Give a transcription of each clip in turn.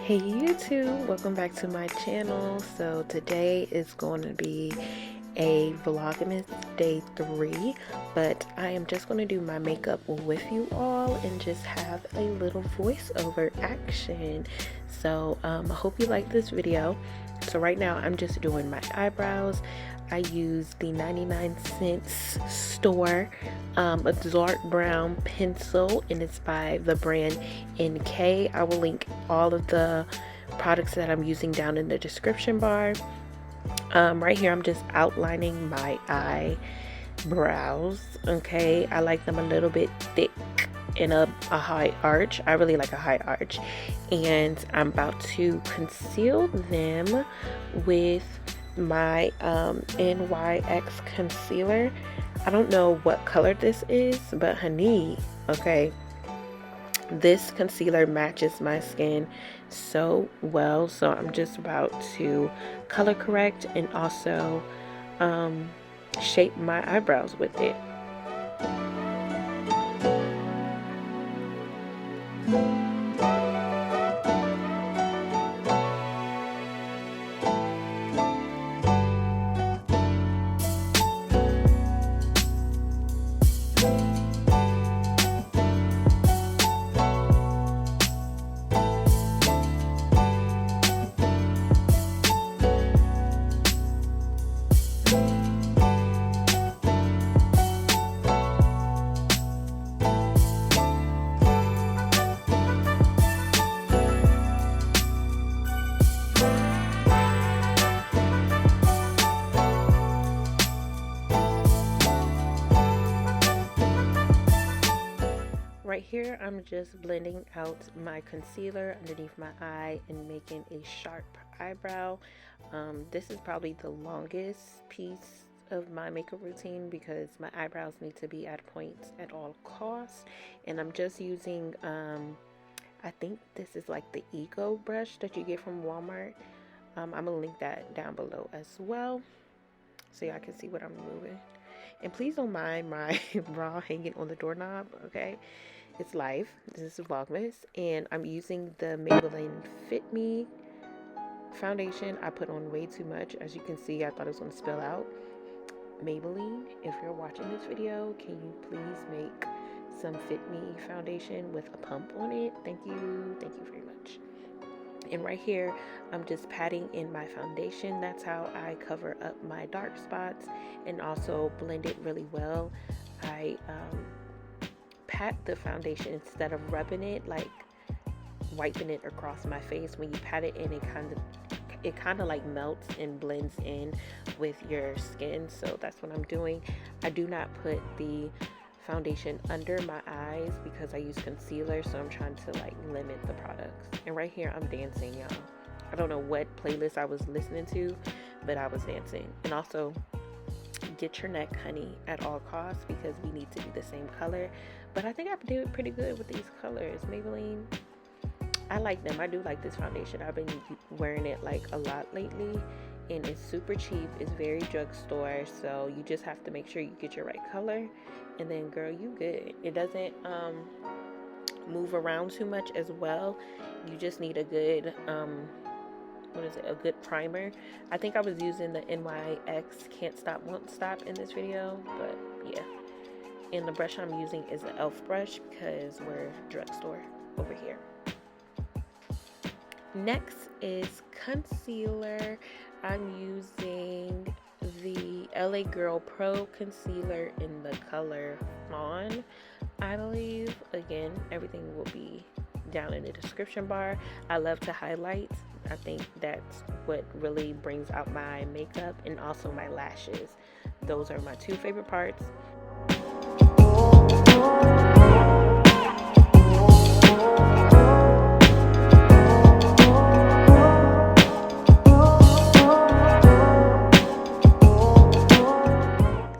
Hey YouTube, welcome back to my channel. So today is going to be a Vlogmas day 3, but I am just going to do my makeup with you all and just have a little voiceover action. So I hope you like this video. So right now I'm just doing my eyebrows. I use the 99-cent store a dark brown pencil, and it's by the brand NK. I will link all of the products that I'm using down in the description bar. Right here I'm just outlining my eyebrows. Okay, I like them a little bit thick and a high arch. I really like a high arch, and I'm about to conceal them with my NYX concealer. I don't know what color this is, but honey, okay, this concealer matches my skin so well. So I'm just about to color correct and also shape my eyebrows with it. Right here, I'm just blending out my concealer underneath my eye and making a sharp eyebrow. This is probably the longest piece of my makeup routine because my eyebrows need to be at points at all costs. And I'm just using, I think this is like the Ego brush that you get from Walmart. I'm going to link that down below as well so y'all can see what I'm moving. And please don't mind my bra hanging on the doorknob, okay? It's live. This is Vlogmas, and I'm using the Maybelline Fit Me foundation. I put on way too much. As you can see, I thought it was going to spill out. Maybelline, if you're watching this video, can you please make some Fit Me foundation with a pump on it? Thank you. Thank you very much. And right here, I'm just patting in my foundation. That's how I cover up my dark spots and also blend it really well. I pat the foundation instead of rubbing it, like wiping it across my face. When you pat it in, it kind of like melts and blends in with your skin. So that's what I'm doing. I do not put the foundation under my eyes because I use concealer, so I'm trying to like limit the products. And right here I'm dancing, y'all. I don't know what playlist I was listening to, but I was dancing. And also, get your neck honey at all costs because we need to be the same color. But I think I did pretty good with these colors. Maybelline, I like them. I do like this foundation. I've been wearing it like a lot lately, and it's super cheap. It's very drugstore, so you just have to make sure you get your right color, and then girl, you good. It doesn't move around too much as well. You just need a good a good primer. I think I was using the NYX Can't Stop Won't Stop in this video, but yeah. And the brush I'm using is the e.l.f. brush because we're drugstore over here. Next is concealer. I'm using the LA Girl Pro concealer in the color Fawn, I believe. Again, everything will be down in the description bar. I love to highlight. I think that's what really brings out my makeup, and also my lashes. Those are my two favorite parts.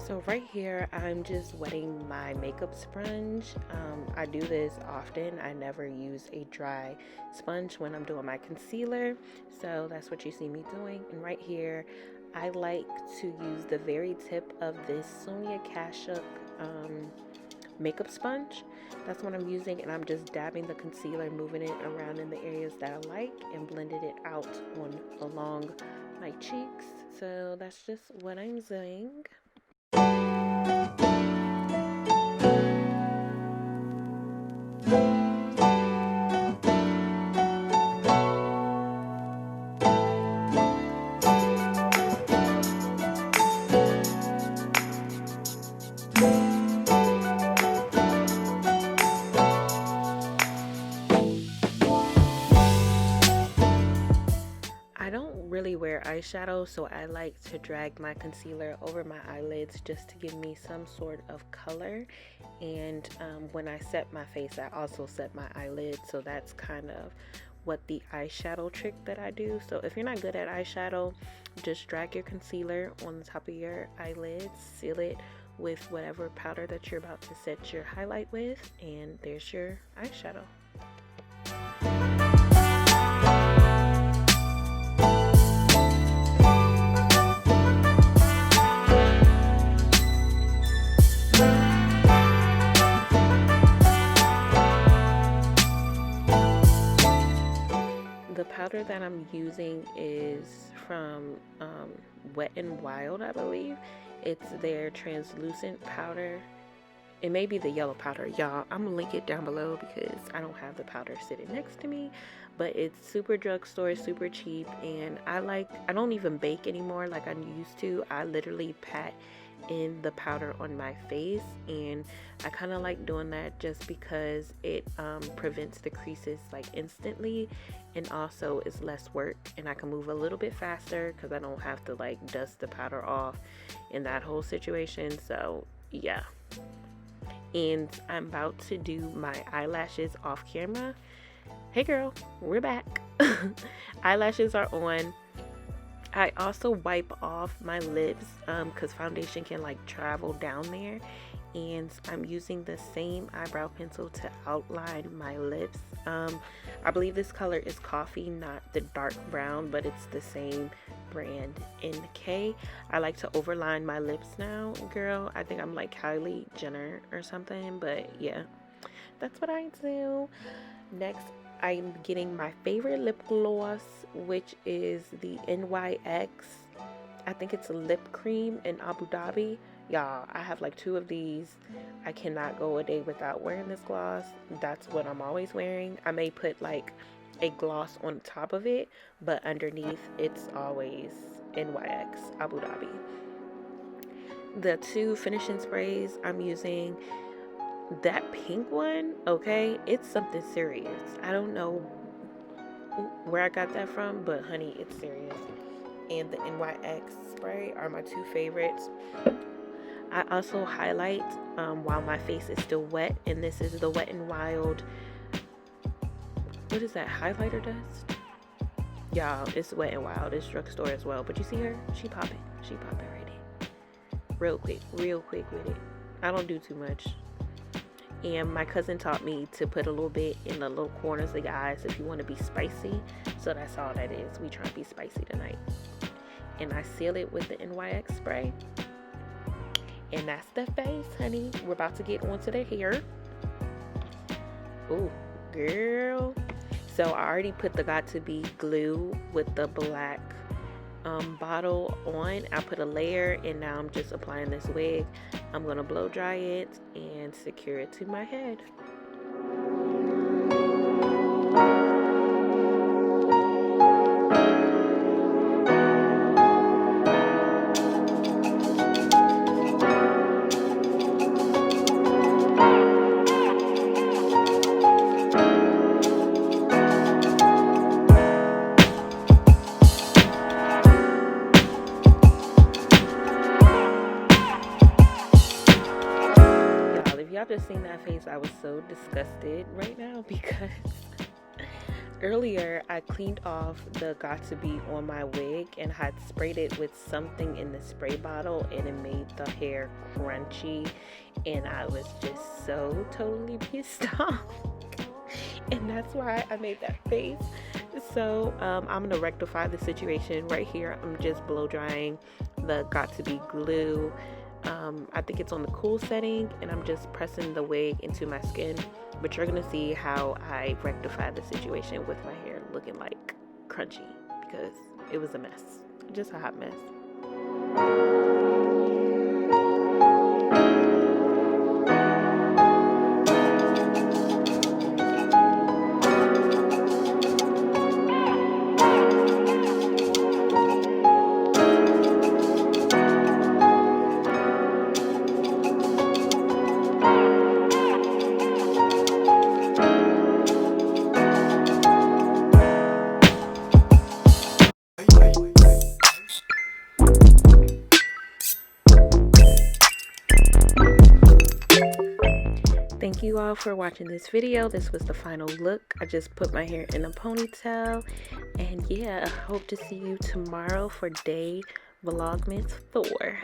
So right here, I'm just wetting my makeup sponge. I do this often. I never use a dry sponge when I'm doing my concealer. So that's what you see me doing. And right here, I like to use the very tip of this Sonia Kashuk makeup sponge. That's what I'm using, and I'm just dabbing the concealer, moving it around in the areas that I like, and blended it out along my cheeks. So that's just what I'm doing. I don't really wear eyeshadow, so I like to drag my concealer over my eyelids just to give me some sort of color. And when I set my face, I also set my eyelids, so that's kind of what the eyeshadow trick that I do. So if you're not good at eyeshadow, just drag your concealer on the top of your eyelids, seal it with whatever powder that you're about to set your highlight with, and there's your eyeshadow. The powder that I'm using is from Wet n Wild, I believe. It's their translucent powder. It may be the yellow powder, y'all. I'm gonna link it down below because I don't have the powder sitting next to me, but it's super drugstore, super cheap, and I don't even bake anymore like I used to. I literally pat in the powder on my face, and I kind of like doing that just because it prevents the creases like instantly, and also it's less work, and I can move a little bit faster because I don't have to like dust the powder off in that whole situation. So yeah, and I'm about to do my eyelashes off camera. Hey girl, we're back. Eyelashes are on. I also wipe off my lips because foundation can like travel down there, and I'm using the same eyebrow pencil to outline my lips. I believe this color is coffee, not the dark brown, but it's the same brand, NK. I like to overline my lips now, girl. I think I'm like Kylie Jenner or something, but yeah, that's what I do. Next, I'm getting my favorite lip gloss, which is the NYX. I think it's a lip cream in Abu Dhabi. Y'all, I have like 2 of these. I cannot go a day without wearing this gloss. That's what I'm always wearing. I may put like a gloss on top of it, but underneath it's always NYX Abu Dhabi. The 2 finishing sprays I'm using, that pink one, okay, it's something serious. I don't know where I got that from, but honey, it's serious. And the NYX spray are my 2 favorites. I also highlight while my face is still wet, and this is the Wet n Wild, what is that, highlighter dust? Y'all, it's Wet n Wild, it's drugstore as well, but you see her, she popping right in, real quick with it. I don't do too much. And my cousin taught me to put a little bit in the little corners of your eyes if you want to be spicy. So that's all that is. We try to be spicy tonight. And I seal it with the NYX spray. And that's the face, honey. We're about to get onto the hair. Ooh, girl. So I already put the Got To Be glue with the black bottle on. I put a layer, and now I'm just applying this wig. I'm gonna blow dry it and secure it to my head. Y'all just seen that face. I was so disgusted right now because earlier I cleaned off the Got To Be on my wig and had sprayed it with something in the spray bottle, and it made the hair crunchy, and I was just so totally pissed off. And that's why I made that face. So I'm gonna rectify the situation right here. I'm just blow drying the Got To Be glue I think it's on the cool setting, and I'm just pressing the wig into my skin. But you're gonna see how I rectify the situation with my hair looking like crunchy, because it was a mess, just a hot mess. Thank you all for watching this video. This was the final look. I just put my hair in a ponytail, and yeah, I hope to see you tomorrow for day Vlogmas 4.